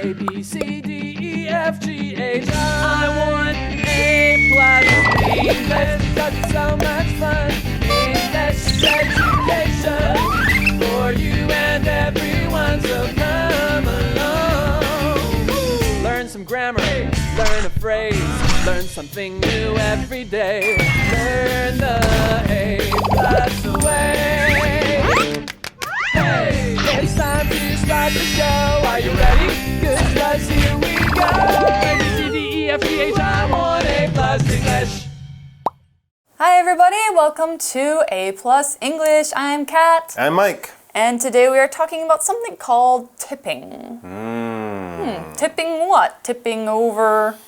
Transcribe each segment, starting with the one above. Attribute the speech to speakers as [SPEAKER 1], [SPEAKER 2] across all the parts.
[SPEAKER 1] A, B, C, D, E, F, G, H, I want A+ English because it's so much fun. English education for you and everyone, so come along. Learn some grammar, learn a phrase, learn something new every day. Learn the A+ way. Hey, it's time to start the show. Are you ready? Good, 'cause here we go. A, B, C, D, E, F, G, H, I want A+ English.
[SPEAKER 2] Hi everybody, welcome to A+ English. I'm Kat.
[SPEAKER 3] I'm Mike.
[SPEAKER 2] And today we are talking about something called tipping. Tipping what? Tipping over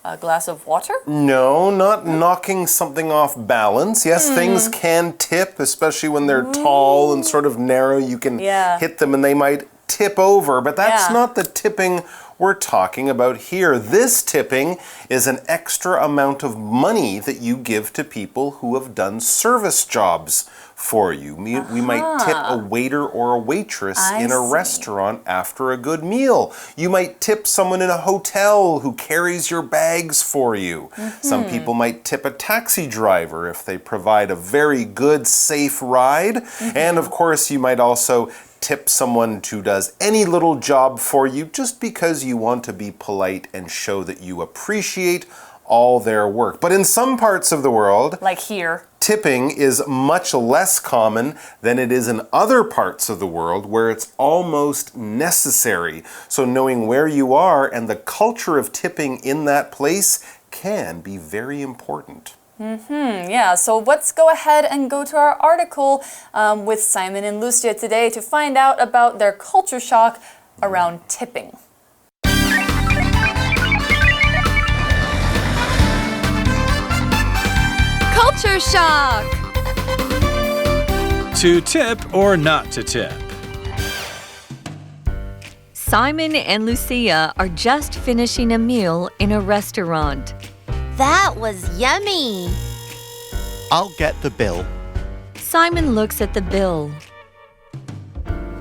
[SPEAKER 2] a glass of water?
[SPEAKER 3] No, not knocking something off balance. Yes, things can tip, especially when they're tall and sort of narrow. You can hit them and they might tip over, but that's not the tipping we're talking about here. This tipping is an extra amount of money that you give to people who have done service jobs for you. We might tip a waiter or a waitress in a restaurant after a good meal. You might tip someone in a hotel who carries your bags for you. Some people might tip a taxi driver if they provide a very good, safe ride. And of course, you might also tip someone who does any little job for you just because you want to be polite and show that you appreciate all their work. But in some parts of the world,
[SPEAKER 2] like here,
[SPEAKER 3] tipping is much less common than it is in other parts of the world where it's almost necessary. So knowing where you are and the culture of tipping in that place can be very important.
[SPEAKER 2] Yeah, so let's go ahead and go to our article with Simon and Lucia today to find out about their culture shock around tipping.
[SPEAKER 4] Culture shock!
[SPEAKER 5] To tip or not to tip?
[SPEAKER 4] Simon and Lucia are just finishing a meal in a restaurant.
[SPEAKER 6] That was yummy.
[SPEAKER 7] I'll get the bill.
[SPEAKER 4] Simon looks at the bill.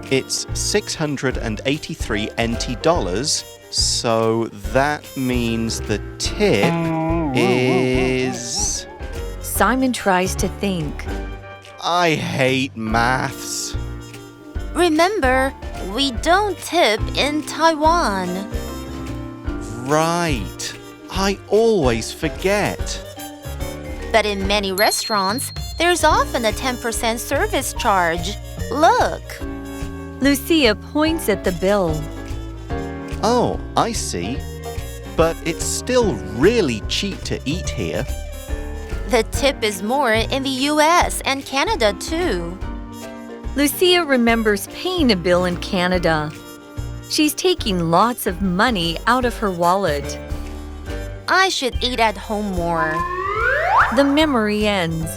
[SPEAKER 7] It's 683 NT dollars, so that means the tip is...
[SPEAKER 4] Simon tries to think.
[SPEAKER 7] I hate maths.
[SPEAKER 6] Remember, we don't tip in Taiwan.
[SPEAKER 7] Right. I always forget.
[SPEAKER 6] But in many restaurants, there's often a 10% service charge. Look.
[SPEAKER 4] Lucia points at the bill.
[SPEAKER 7] Oh, I see. But it's still really cheap to eat here.
[SPEAKER 6] The tip is more in the US and Canada too.
[SPEAKER 4] Lucia remembers paying a bill in Canada. She's taking lots of money out of her wallet.
[SPEAKER 6] I should eat at home more.
[SPEAKER 4] The memory ends.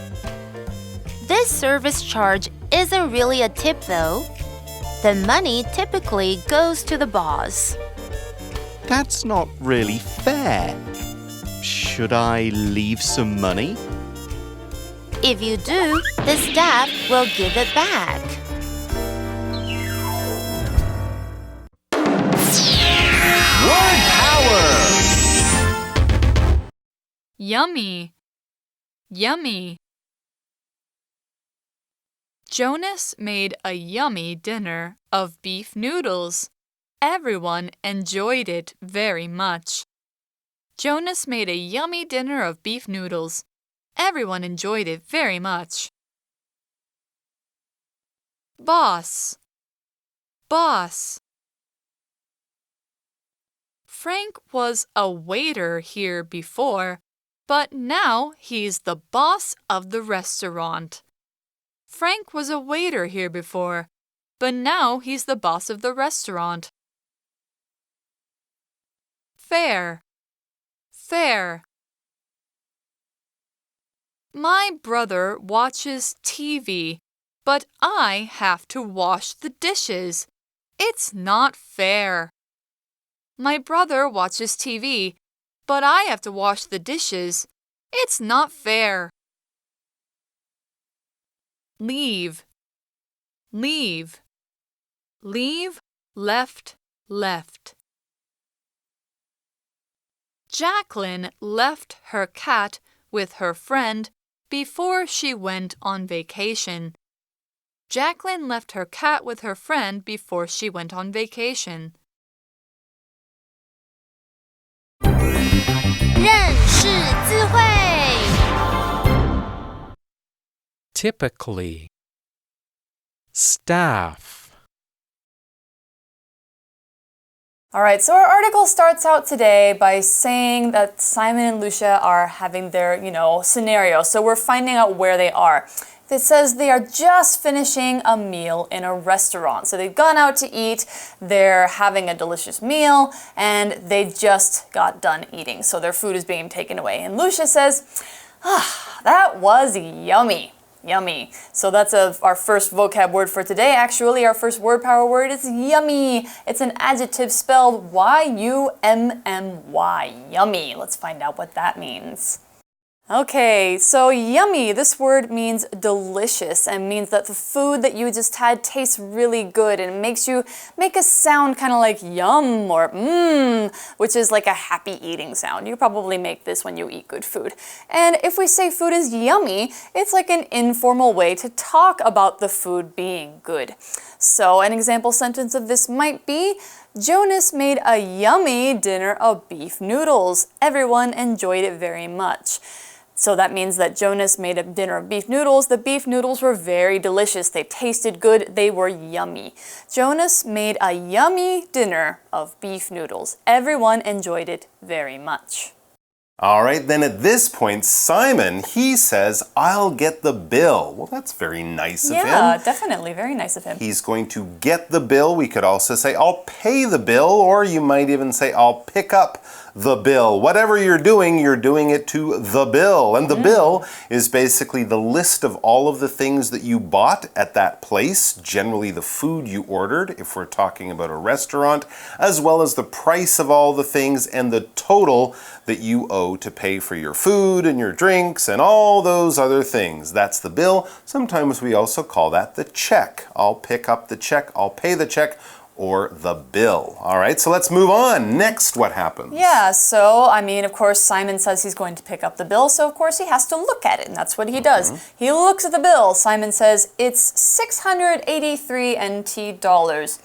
[SPEAKER 6] This service charge isn't really a tip though. The money typically goes to the boss.
[SPEAKER 7] That's not really fair. Should I leave some money?
[SPEAKER 6] If you do, the staff will give it back.
[SPEAKER 3] Word power!
[SPEAKER 8] Yummy. Yummy. Jonas made a yummy dinner of beef noodles. Everyone enjoyed it very much. Jonas made a yummy dinner of beef noodles. Everyone enjoyed it very much. Boss. Boss. Frank was a waiter here before, but now he's the boss of the restaurant. Frank was a waiter here before, but now he's the boss of the restaurant. Fair. Fair. My brother watches TV, but I have to wash the dishes. It's not fair. My brother watches TV, but I have to wash the dishes. It's not fair. Leave. Leave. Leave, left, left. Jacqueline left her cat with her friend before she went on vacation. Jacqueline left her cat with her friend before she went on vacation.
[SPEAKER 6] 认识字汇
[SPEAKER 5] Typically. Staff.
[SPEAKER 2] All right, so our article starts out today by saying that Simon and Lucia are having their, scenario. So we're finding out where they are. It says they are just finishing a meal in a restaurant. So they've gone out to eat, they're having a delicious meal, and they just got done eating. So their food is being taken away. And Lucia says, that was yummy. Yummy. So that's our first vocab word for today. Actually, our first word power word is yummy. It's an adjective spelled Y-U-M-M-Y. Yummy. Let's find out what that means. Okay, so yummy, this word means delicious and means that the food that you just had tastes really good and makes you make a sound kind of like yum or which is like a happy eating sound. You probably make this when you eat good food. And if we say food is yummy, it's like an informal way to talk about the food being good. So an example sentence of this might be, Jonas made a yummy dinner of beef noodles. Everyone enjoyed it very much. So that means that Jonas made a dinner of beef noodles. The beef noodles were very delicious. They tasted good. They were yummy. Jonas made a yummy dinner of beef noodles. Everyone enjoyed it very much.
[SPEAKER 3] All right, then at this point, Simon, he says, I'll get the bill. Well, that's very nice of him.
[SPEAKER 2] Yeah, definitely. Very nice of him.
[SPEAKER 3] He's going to get the bill. We could also say, I'll pay the bill, or you might even say, I'll pick up the bill. Whatever you're doing it to the bill. And the bill is basically the list of all of the things that you bought at that place, generally the food you ordered, if we're talking about a restaurant, as well as the price of all the things and the total that you owe to pay for your food and your drinks and all those other things. That's the bill. Sometimes we also call that the check. I'll pick up the check, I'll pay the check, or the bill. All right, so let's move on. Next, what happens?
[SPEAKER 2] Yeah, so, of course, Simon says he's going to pick up the bill, so of course he has to look at it, and that's what he does. He looks at the bill. Simon says, it's 683 NT dollars.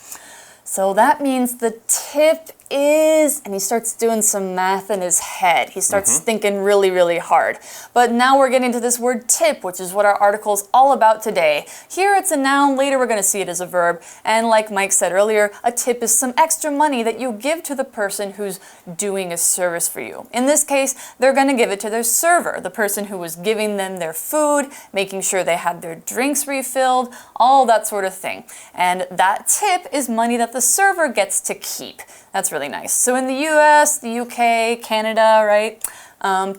[SPEAKER 2] So that means the tip is, and he starts doing some math in his head. He starts thinking really, really hard. But now we're getting to this word tip, which is what our article is all about today. Here it's a noun, later we're going to see it as a verb. And like Mike said earlier, a tip is some extra money that you give to the person who's doing a service for you. In this case, they're going to give it to their server, the person who was giving them their food, making sure they had their drinks refilled, all that sort of thing. And that tip is money that the server gets to keep. That's really nice. So in the US, the UK, Canada, right?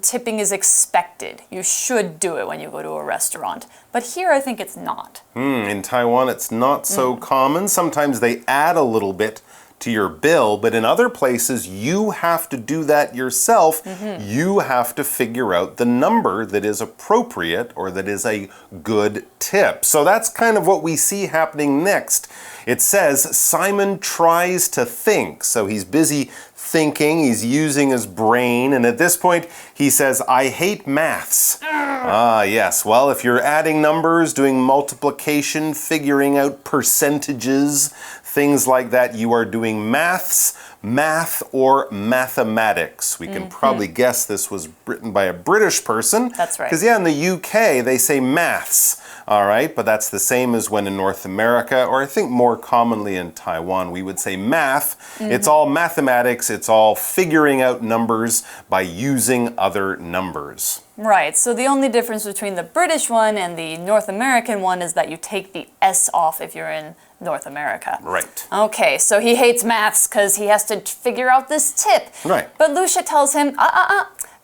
[SPEAKER 2] Tipping is expected. You should do it when you go to a restaurant. But here I think it's not.
[SPEAKER 3] In Taiwan, it's not so common. Sometimes they add a little bit to your bill, but in other places, you have to do that yourself. You have to figure out the number that is appropriate or that is a good tip. So that's kind of what we see happening next. It says Simon tries to think. So he's busy thinking, he's using his brain, and at this point he says, I hate maths. Yes, well, if you're adding numbers, doing multiplication, figuring out percentages, things like that, you are doing math or mathematics. We can probably guess this was written by a British person.
[SPEAKER 2] That's right.
[SPEAKER 3] Because in the UK they say maths. All right, but that's the same as when in North America, or I think more commonly in Taiwan, we would say math. It's all mathematics, it's all figuring out numbers by using other numbers.
[SPEAKER 2] Right, so the only difference between the British one and the North American one is that you take the S off if you're in North America.
[SPEAKER 3] Right.
[SPEAKER 2] Okay, so he hates maths because he has to figure out this tip.
[SPEAKER 3] Right.
[SPEAKER 2] But Lucia tells him,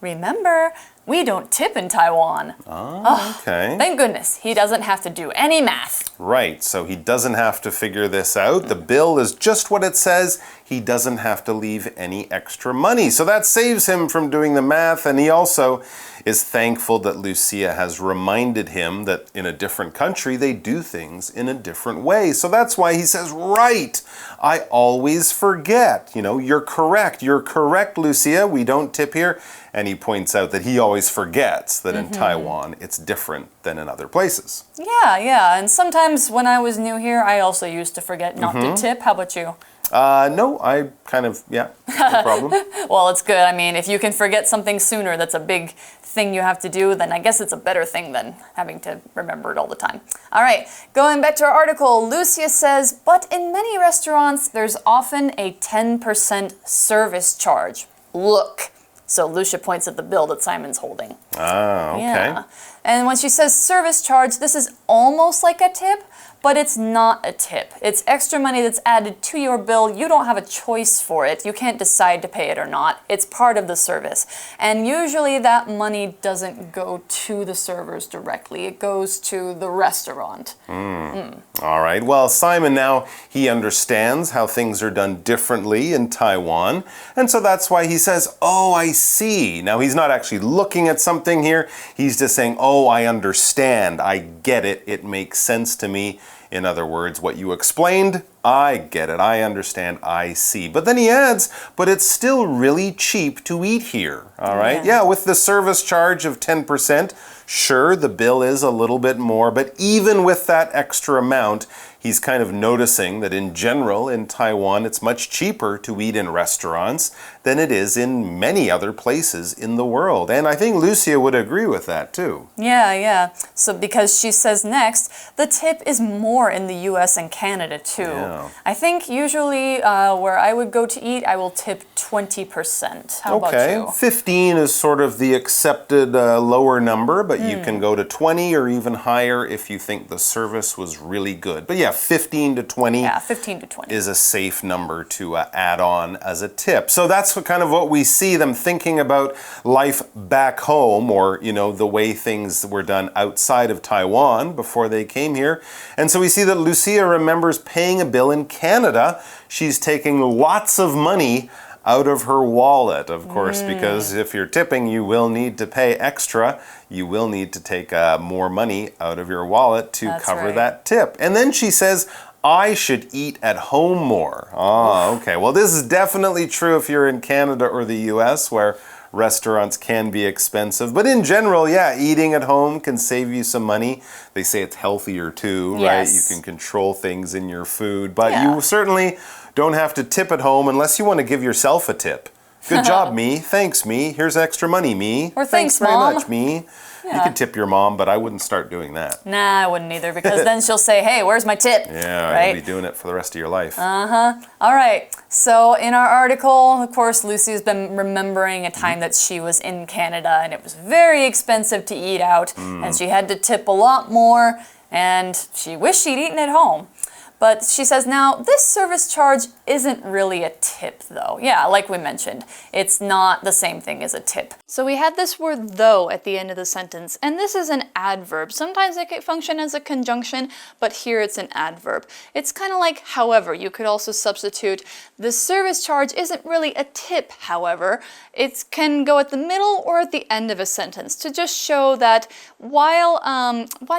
[SPEAKER 2] remember, we don't tip in Taiwan.
[SPEAKER 3] Okay.
[SPEAKER 2] Thank goodness, he doesn't have to do any math.
[SPEAKER 3] Right, so he doesn't have to figure this out. The bill is just what it says. he doesn't have to leave any extra money. So that saves him from doing the math, and he also is thankful that Lucia has reminded him that in a different country they do things in a different way. So that's why he says, right, I always forget. You know, you're correct, Lucia, we don't tip here. And he points out that he always forgets that in Taiwan it's different than in other places.
[SPEAKER 2] Yeah, and sometimes when I was new here, I also used to forget not to tip. How about you?
[SPEAKER 3] No, I kind of, no problem.
[SPEAKER 2] Well, it's good. I mean, if you can forget something sooner, that's a big thing you have to do, then I guess it's a better thing than having to remember it all the time. All right, going back to our article, Lucia says, but in many restaurants, there's often a 10% service charge. Look. So Lucia points at the bill that Simon's holding.
[SPEAKER 3] Ah, okay.
[SPEAKER 2] Yeah. And when she says service charge, this is almost like a tip, but it's not a tip. It's extra money that's added to your bill. You don't have a choice for it. You can't decide to pay it or not. It's part of the service. And usually that money doesn't go to the servers directly. It goes to the restaurant.
[SPEAKER 3] All right. Well, Simon now, he understands how things are done differently in Taiwan. And so that's why he says, oh, I see. Now, he's not actually looking at something here. He's just saying, oh, I understand. I get it. It makes sense to me. In other words, what you explained, I get it, I understand, I see. But then he adds, but it's still really cheap to eat here, all right? Yeah, with the service charge of 10%, sure, the bill is a little bit more, but even with that extra amount, he's kind of noticing that in general in Taiwan, it's much cheaper to eat in restaurants than it is in many other places in the world. And I think Lucia would agree with that too.
[SPEAKER 2] Yeah. So because she says next, the tip is more in the US and Canada too.
[SPEAKER 3] Yeah.
[SPEAKER 2] I think usually where I would go to eat, I will tip 20%. How about you?
[SPEAKER 3] 15 is sort of the accepted lower number, but you can go to 20 or even higher if you think the service was really good. But yeah, 15 to 20,
[SPEAKER 2] 15 to 20
[SPEAKER 3] is a safe number to add on as a tip. So that's kind of what we see them thinking about life back home, or, you know, the way things were done outside of Taiwan before they came here. And so we see that Lucia remembers paying a bill in Canada. She's taking lots of money out of her wallet, of course, because if you're tipping, you will need to pay extra. You will need to take more money out of your wallet to cover that tip. And then she says, I should eat at home more. Oh, okay. Well, this is definitely true if you're in Canada or the US, where restaurants can be expensive. But in general, yeah, eating at home can save you some money. They say it's healthier too, right? You can control things in your food. But you certainly don't have to tip at home unless you want to give yourself a tip. Good job, me. Thanks, me. Here's extra money, me.
[SPEAKER 2] Or thanks,
[SPEAKER 3] very
[SPEAKER 2] Mom.
[SPEAKER 3] much, me. You could tip your mom, but I wouldn't start doing that.
[SPEAKER 2] Nah, I wouldn't either, because then she'll say, hey, where's my tip?
[SPEAKER 3] Yeah,
[SPEAKER 2] right?
[SPEAKER 3] you'll be doing it for the rest of your life.
[SPEAKER 2] All right. So in our article, of course, Lucy's been remembering a time that she was in Canada and it was very expensive to eat out and she had to tip a lot more and she wished she'd eaten at home. But she says now, this service charge isn't really a tip though. Yeah, like we mentioned, it's not the same thing as a tip. So we had this word though at the end of the sentence, and this is an adverb. Sometimes it can function as a conjunction, but here it's an adverb. It's kind of like however. You could also substitute, the service charge isn't really a tip, however. It can go at the middle or at the end of a sentence to just show that while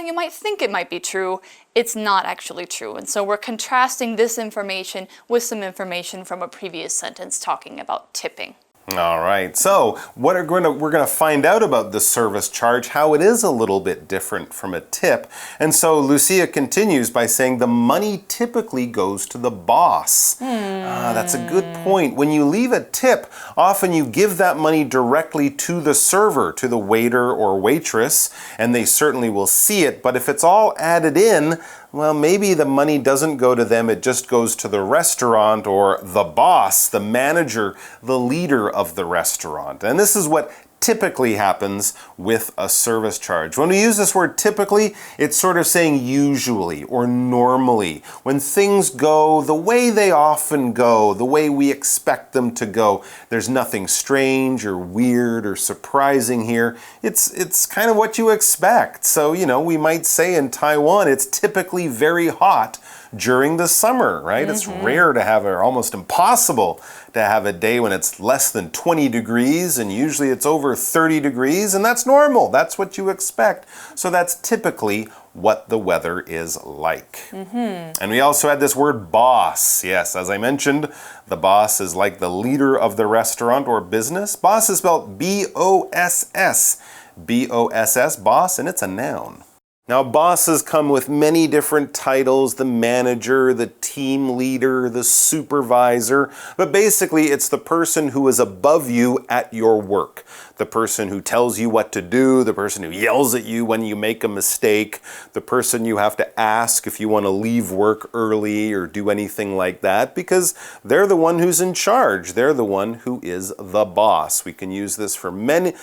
[SPEAKER 2] you might think it might be true, it's not actually true. And so we're contrasting this information with some information from a previous sentence talking about tipping.
[SPEAKER 3] All right, so we're going to find out about the service charge, how it is a little bit different from a tip. And so Lucia continues by saying the money typically goes to the boss. That's a good point. When you leave a tip, often you give that money directly to the server, to the waiter or waitress, and they certainly will see it. But if it's all added in, well, maybe the money doesn't go to them, it just goes to the restaurant or the boss, the manager, the leader of the restaurant. And this is what typically happens with a service charge. When we use this word typically, it's sort of saying usually or normally. When things go the way they often go, the way we expect them to go, there's nothing strange or weird or surprising here. It's kind of what you expect. So, you know, we might say in Taiwan, it's typically very hot during the summer, right? It's rare to have, or almost impossible to have a day when it's less than 20 degrees, and usually it's over 30 degrees, and that's normal. That's what you expect. So that's typically what the weather is like. And we also had this word boss. Yes, as I mentioned, the boss is like the leader of the restaurant or business. Boss is spelled B-O-S-S. B-O-S-S, boss, and it's a noun. Now, bosses come with many different titles: the manager, the team leader, the supervisor. But basically, it's the person who is above you at your work. The person who tells you what to do, the person who yells at you when you make a mistake, the person you have to ask if you want to leave work early or do anything like that, because they're the one who's in charge. They're the one who is the boss. We can use this for men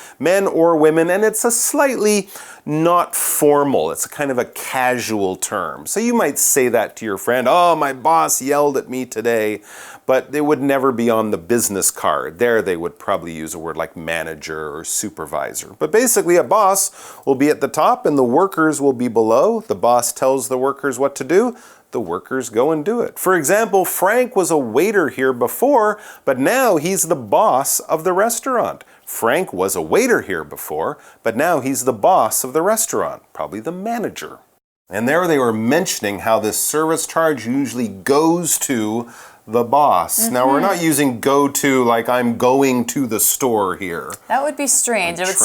[SPEAKER 3] or women, and it's a slightly not formal. It's a kind of a casual term. So you might say that to your friend, "Oh, my boss yelled at me today," but it would never be on the business card. There they would probably use a word like manager or supervisor. But basically a boss will be at the top and the workers will be below. The boss tells the workers what to do. The workers go and do it. For example, Frank was a waiter here before, but now he's the boss of the restaurant. Frank was a waiter here before, but now he's the boss of the restaurant, probably the manager. And there they were mentioning how this service charge usually goes to the boss. Now, we're not using go to like I'm going to the store here.
[SPEAKER 2] That would be strange.
[SPEAKER 3] Like
[SPEAKER 2] it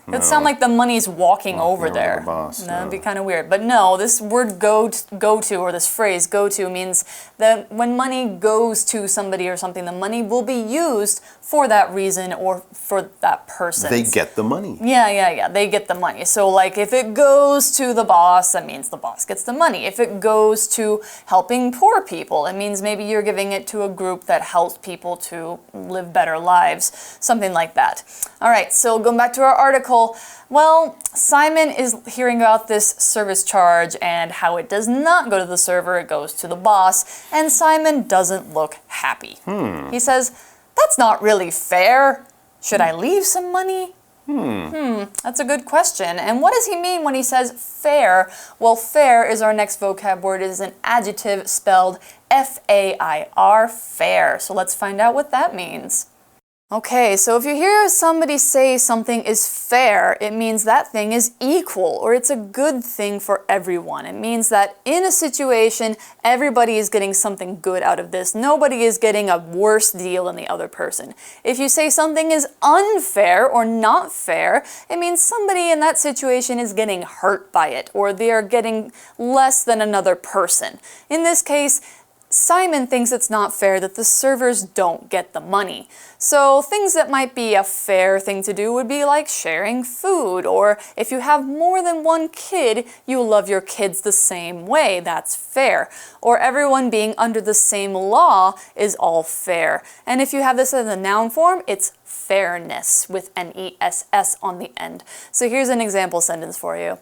[SPEAKER 2] would sound like the money's walking over there.
[SPEAKER 3] The boss,
[SPEAKER 2] That would be kind of weird. But no, this word go to, or this phrase go to, means that when money goes to somebody or something, the money will be used for that reason or for that person.
[SPEAKER 3] They get the money.
[SPEAKER 2] Yeah. They get the money. So like if it goes to the boss, that means the boss gets the money. If it goes to helping poor people, it means maybe you're giving it to a group that helps people to live better lives. Something like that. All right, so going back to our article. Well, Simon is hearing about this service charge and how it does not go to the server, it goes to the boss, and Simon doesn't look happy. He says, "That's not really fair. Should I leave some money?" That's a good question. And what does he mean when he says fair? Well, fair is our next vocab word. It is an adjective spelled F-A-I-R, fair. So let's find out what that means. Okay, so if you hear somebody say something is fair, it means that thing is equal, or it's a good thing for everyone. It means that in a situation, everybody is getting something good out of this. Nobody is getting a worse deal than the other person. If you say something is unfair or not fair, it means somebody in that situation is getting hurt by it, or they are getting less than another person. In this case, Simon thinks it's not fair that the servers don't get the money. So things that might be a fair thing to do would be like sharing food, or if you have more than one kid, you love your kids the same way. That's fair. Or everyone being under the same law is all fair. And if you have this as a noun form, it's fairness with N-E-S-S on the end. So here's an example sentence for you.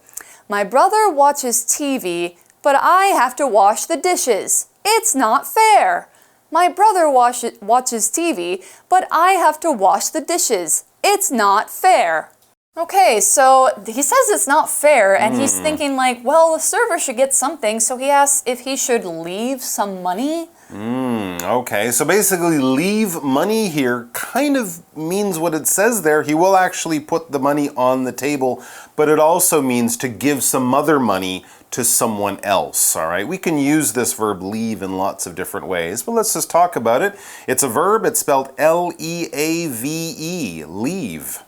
[SPEAKER 2] My brother watches TV, but I have to wash the dishes. It's not fair. My brother watches TV, but I have to wash the dishes. It's not fair. Okay, so he says it's not fair, and he's thinking like, well, the server should get something, so he asks if he should leave some money.
[SPEAKER 3] Okay, so basically leave money here kind of means what it says there. He will actually put the money on the table, but it also means to give some other money to someone else, all right? We can use this verb leave in lots of different ways, but let's just talk about it. It's a verb, it's spelled L-E-A-V-E, leave.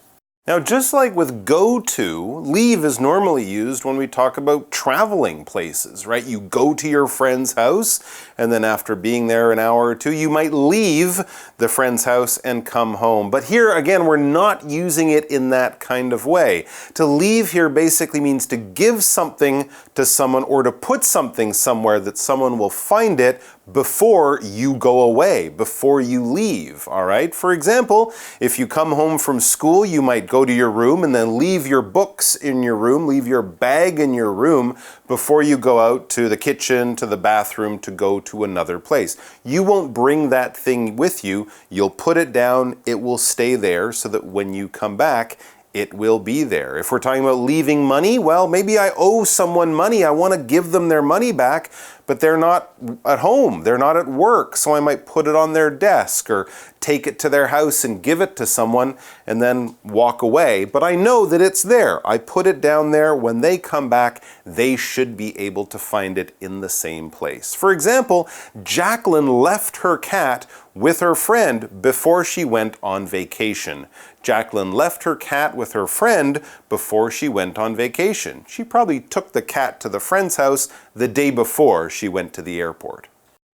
[SPEAKER 3] Now, just like with go to, leave is normally used when we talk about traveling places, right? You go to your friend's house, and then after being there an hour or two, you might leave the friend's house and come home. But here, again, we're not using it in that kind of way. To leave here basically means to give something to someone or to put something somewhere that someone will find it before you go away, before you leave, all right? For example, if you come home from school, you might go to your room and then leave your books in your room, leave your bag in your room before you go out to the kitchen, to the bathroom, to go to another place. You won't bring that thing with you. You'll put it down, it will stay there so that when you come back, it will be there. If we're talking about leaving money, well, maybe I owe someone money. I want to give them their money back, but they're not at home, they're not at work, so I might put it on their desk or take it to their house and give it to someone and then walk away. But I know that it's there. I put it down there. When they come back, they should be able to find it in the same place. For example, Jacqueline left her cat with her friend before she went on vacation. Jacqueline left her cat with her friend before she went on vacation. She probably took the cat to the friend's house the day before she went to the airport.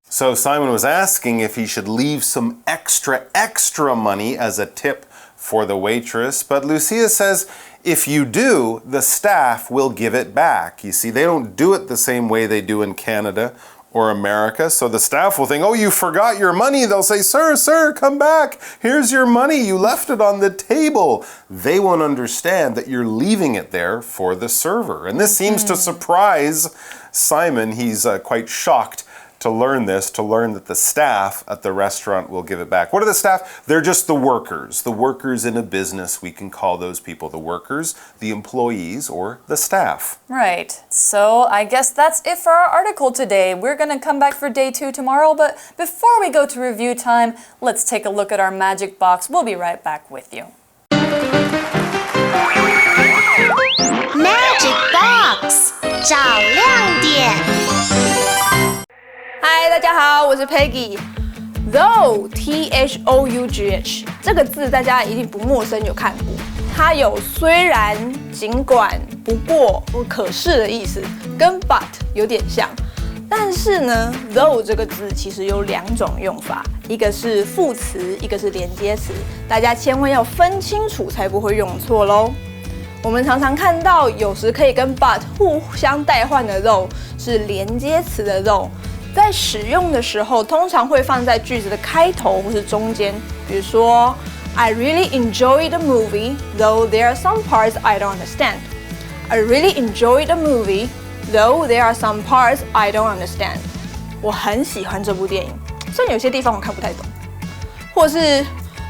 [SPEAKER 3] So Simon was asking if he should leave some extra money as a tip for the waitress, but Lucia says if you do, the staff will give it back. You see, they don't do it the same way they do in Canada or America, so the staff will think, oh, you forgot your money. They'll say, sir, come back. Here's your money. You left it on the table. They won't understand that you're leaving it there for the server. And this seems to surprise Simon. He's quite shocked to learn that the staff at the restaurant will give it back. What are the staff? They're just the workers in a business. We can call those people the workers, the employees, or the staff.
[SPEAKER 2] Right. So I guess that's it for our article today. We're going to come back for day 2 tomorrow, but before we go to review time, let's take a look at our magic box. We'll be right back with you.
[SPEAKER 6] Magic Box 找亮点。
[SPEAKER 9] 嗨，大家好，我是 Peggy。Though T-H-O-U-G-H 这个字大家一定不陌生，有看过。它有虽然、尽管、不过或可是的意思，跟 but 有点像。但是呢 ，though 这个字其实有2种用法，一个是副词，一个是连接词，大家千万要分清楚，才不会用错咯。我们常常看到，有时可以跟 but 互相代换的 though 是连接词的 though。在使用的时候，通常会放在句子的开头或是中间。比如说 ，I really enjoyed the movie, though there are some parts I don't understand. I really enjoyed the movie, though there are some parts I don't understand. 我很喜欢这部电影，虽然有些地方我看不太懂。或是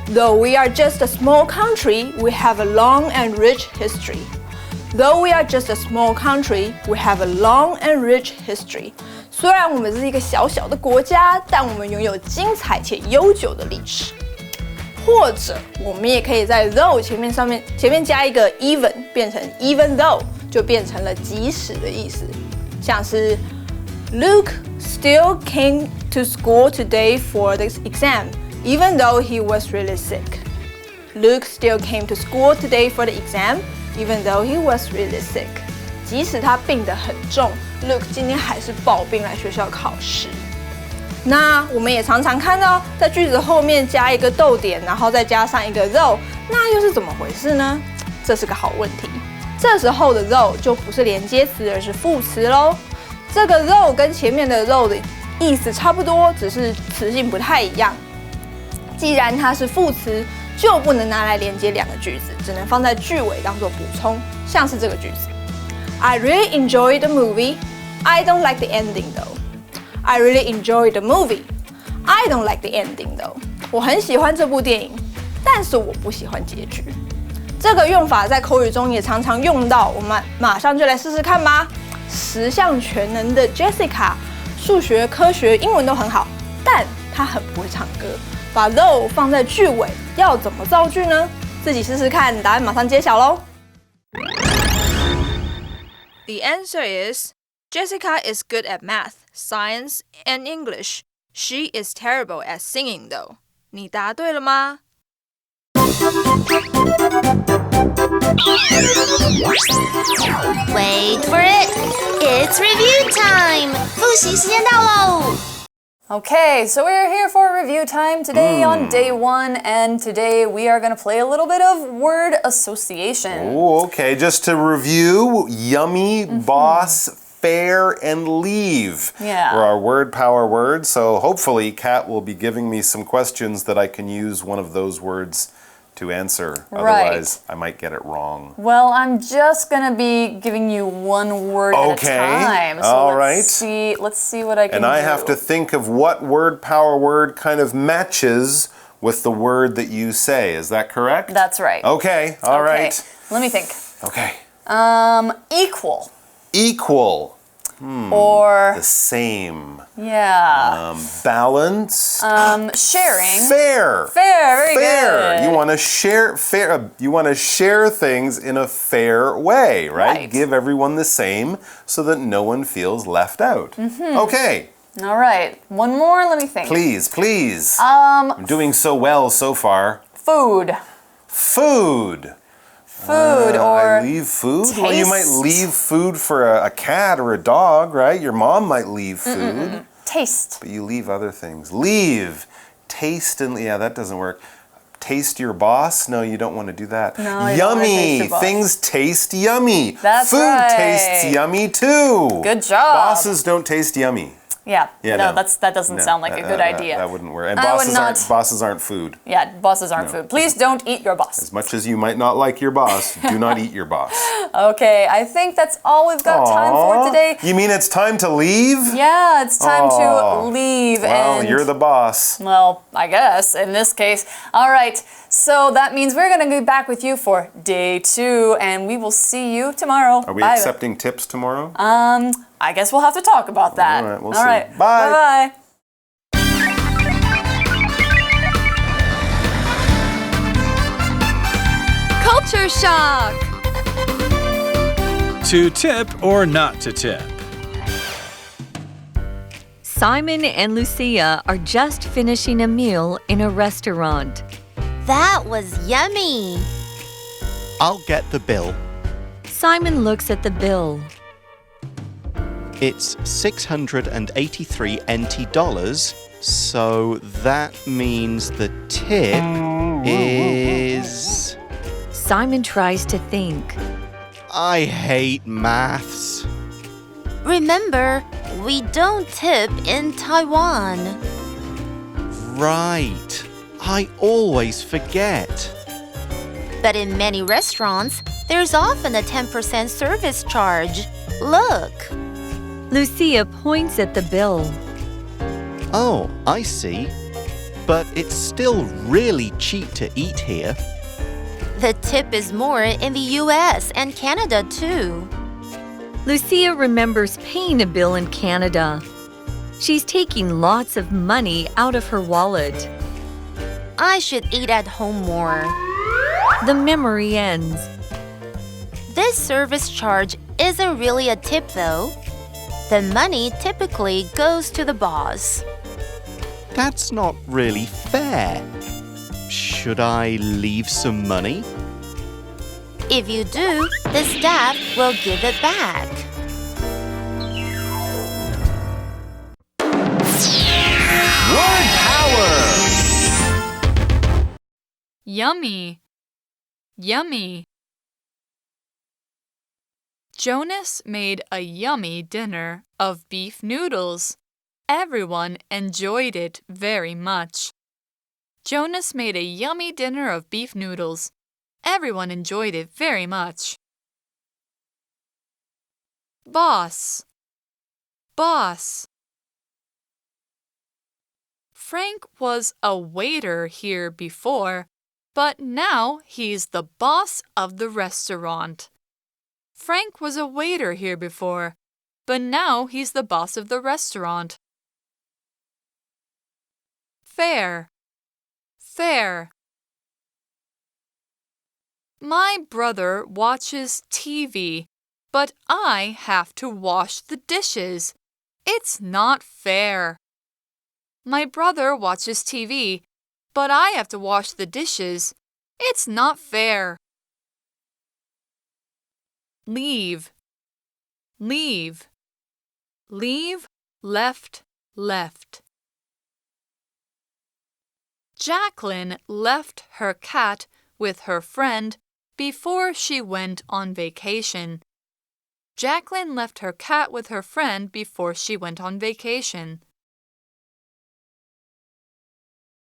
[SPEAKER 9] Though we are just a small country, we have a long and rich history. Though we are just a small country, we have a long and rich history. 虽然我们是一个小小的国家，但我们拥有精彩且悠久的历史。或者，我们也可以在 though 前面加一个 even， 变成 even though， 就变成了即使的意思。像是 Luke still came to school today for the exam, even though he was really sick. Luke still came to school today for the exam, even though he was really sick. 即使他病得很重 ，Luke 今天还是抱病来学校考试。那我们也常常看到，在句子后面加一个逗点，然后再加上一个 though， 那又是怎么回事呢？这是个好问题。这时候的 though 就不是连接词，而是副词咯。这个 though 跟前面的 though 的意思差不多，只是词性不太一样。既然它是副词，就不能拿来连接2个句子，只能放在句尾当做补充，像是这个句子。I really enjoyed the movie. I don't like the ending though. I really enjoyed the movie. I don't like the ending though. 我很喜欢这部电影，但是我不喜欢结局。这个用法在口语中也常常用到，我们马上就来试试看吧。10项全能的 Jessica， 数学、科学、英文都很好，但她很不会唱歌。把 though 放在句尾，要怎么造句呢？自己试试看，答案马上揭晓咯。The answer is Jessica is good at math, science, and English. She is terrible at singing, though. 你答对了吗？
[SPEAKER 6] Wait for it. It's review time. 复习时间到喽。
[SPEAKER 2] Okay, so we're here for review time today on day 1, and today we are going to play a little bit of word association.
[SPEAKER 3] Oh, okay. Just to review, yummy, boss, fair, and leave were our word power words. So hopefully Kat will be giving me some questions that I can use one of those words to answer. Otherwise, I might get it wrong.
[SPEAKER 2] Well, I'm just going to be giving you one word at a time. So
[SPEAKER 3] all
[SPEAKER 2] let's see what I can do.
[SPEAKER 3] And I have to think of what word power word kind of matches with the word that you say. Is that correct?
[SPEAKER 2] That's right.
[SPEAKER 3] Okay. All right.
[SPEAKER 2] Let me think.
[SPEAKER 3] Okay.
[SPEAKER 2] Equal.
[SPEAKER 3] Equal.
[SPEAKER 2] or
[SPEAKER 3] the same.
[SPEAKER 2] yeah.
[SPEAKER 3] Balanced.
[SPEAKER 2] Sharing.
[SPEAKER 3] Fair.
[SPEAKER 2] Very
[SPEAKER 3] Fair.
[SPEAKER 2] good.
[SPEAKER 3] You want to share fair. You want to share things in a fair way, right? Give everyone the same so that no one feels left out. Okay.
[SPEAKER 2] All right. One more. Let me think.
[SPEAKER 3] Please, please. I'm doing so well so far.
[SPEAKER 2] Food.
[SPEAKER 3] Food.
[SPEAKER 2] Food or
[SPEAKER 3] I leave food?
[SPEAKER 2] taste.
[SPEAKER 3] Well, you might leave food for a cat or a dog, right? Your mom might leave food.
[SPEAKER 2] Taste.
[SPEAKER 3] But you leave other things. Leave. Taste and yeah, that doesn't work. Taste your boss? No, you don't want to do that.
[SPEAKER 2] No, you don't wanna taste
[SPEAKER 3] Yummy.
[SPEAKER 2] your boss.
[SPEAKER 3] Things taste yummy.
[SPEAKER 2] That's
[SPEAKER 3] Food
[SPEAKER 2] right.
[SPEAKER 3] tastes yummy too.
[SPEAKER 2] Good job.
[SPEAKER 3] Bosses don't taste yummy.
[SPEAKER 2] Yeah.
[SPEAKER 3] Yeah,
[SPEAKER 2] no,
[SPEAKER 3] no.
[SPEAKER 2] that doesn't sound like a good idea.
[SPEAKER 3] That wouldn't work. And
[SPEAKER 2] I would not.
[SPEAKER 3] bosses aren't food.
[SPEAKER 2] Yeah, bosses aren't food. Please don't eat your boss.
[SPEAKER 3] As much as you might not like your boss, do not eat your boss.
[SPEAKER 2] Okay, I think that's all we've got time for today.
[SPEAKER 3] You mean it's time to leave?
[SPEAKER 2] Yeah, it's time to leave.
[SPEAKER 3] Well,
[SPEAKER 2] and
[SPEAKER 3] you're the boss.
[SPEAKER 2] well, I guess in this case. All right, so that means we're going to be back with you for day 2, and we will see you tomorrow.
[SPEAKER 3] Are we
[SPEAKER 2] Bye.
[SPEAKER 3] accepting tips tomorrow?
[SPEAKER 2] I guess we'll have to talk about that.
[SPEAKER 3] All right, we'll
[SPEAKER 2] All
[SPEAKER 3] see.
[SPEAKER 2] right,
[SPEAKER 3] Bye.
[SPEAKER 2] bye-bye.
[SPEAKER 8] Culture shock!
[SPEAKER 5] To tip or not to tip?
[SPEAKER 4] Simon and Lucia are just finishing a meal in a restaurant.
[SPEAKER 6] That was yummy.
[SPEAKER 7] I'll get the bill.
[SPEAKER 4] Simon looks at the bill.
[SPEAKER 7] It's 683 NT dollars, so that means the tip is...
[SPEAKER 4] Simon tries to think.
[SPEAKER 7] I hate maths.
[SPEAKER 6] Remember, we don't tip in Taiwan.
[SPEAKER 7] Right. I always forget.
[SPEAKER 6] But in many restaurants, there's often a 10% service charge. Look.
[SPEAKER 4] Lucia points at the bill.
[SPEAKER 7] Oh, I see. But it's still really cheap to eat here.
[SPEAKER 6] The tip is more in the US and Canada too.
[SPEAKER 4] Lucia remembers paying a bill in Canada. She's taking lots of money out of her wallet.
[SPEAKER 6] I should eat at home more.
[SPEAKER 4] The memory ends.
[SPEAKER 6] This service charge isn't really a tip though. The money typically goes to the boss.
[SPEAKER 7] That's not really fair. Should I leave some money?
[SPEAKER 6] If you do, the staff will give it back.
[SPEAKER 3] Word power!
[SPEAKER 8] Yummy. Yummy. Jonas made a yummy dinner of beef noodles. Everyone enjoyed it very much. Jonas made a yummy dinner of beef noodles. Everyone enjoyed it very much. Boss. Boss. Frank was a waiter here before, but now he's the boss of the restaurant. Frank was a waiter here before, but now he's the boss of the restaurant. Fair. Fair. My brother watches TV, but I have to wash the dishes. It's not fair. My brother watches TV, but I have to wash the dishes. It's not fair. Leave. Leave. Leave, left, left. Jacqueline left her cat with her friend before she went on vacation. Jacqueline left her cat with her friend before she went on vacation.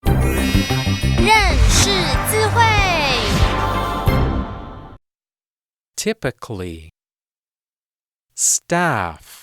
[SPEAKER 6] 认识字汇
[SPEAKER 1] Typically. Staff.